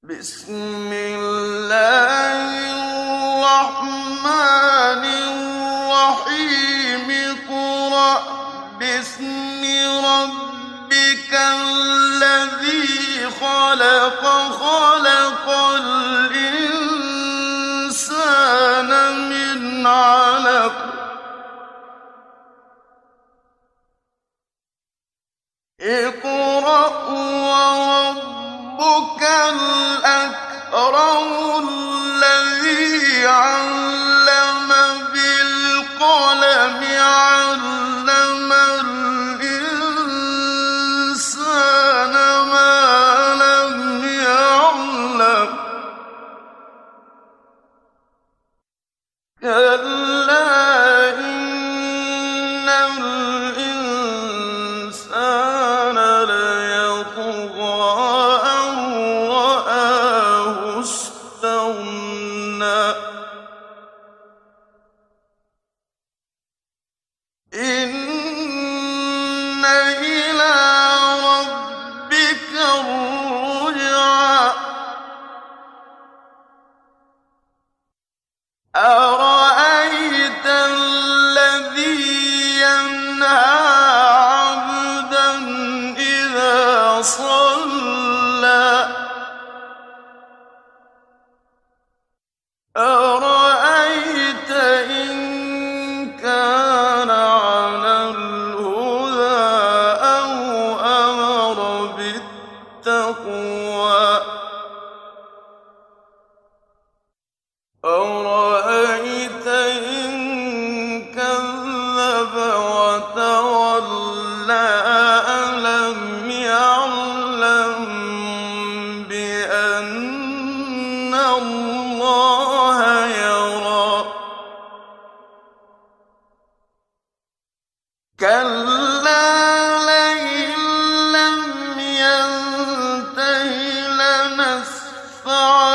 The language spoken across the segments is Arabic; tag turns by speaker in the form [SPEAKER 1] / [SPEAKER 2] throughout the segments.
[SPEAKER 1] بسم الله الرحمن الرحيم اقرأ باسم ربك الذي خلق خلق الإنسان من علق اقرأ وربك الأكرم الذي علم بالقلم علم الإنسان ما لم يعلم كلا إن الإنسان ليطغى أن رآه استغنى إن إلى ربك الرجعى أرأيت الذي ينهى عبدا إذا صلى أرأيت إن كان على الهدى أو أمر بالتقوى أرأيت إن كذب وتولى ألم يعلم بأن الله يرى كلا لئن لم ينته لنسفعا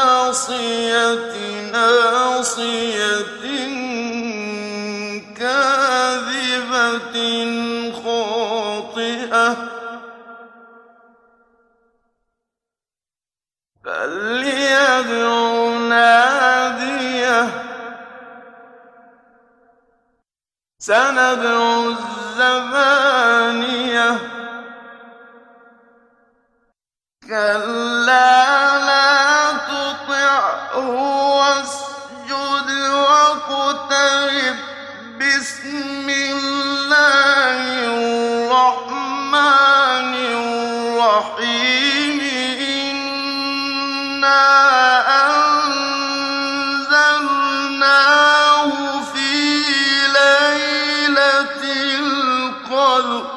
[SPEAKER 1] بالناصية ناصية كاذبة خاطئة فليدع ناديه سندع الزبانية كلا لا تطعه واسجد واقترب بسم الله الرحمن الرحيم إنا أنزلناه في ليلة القدر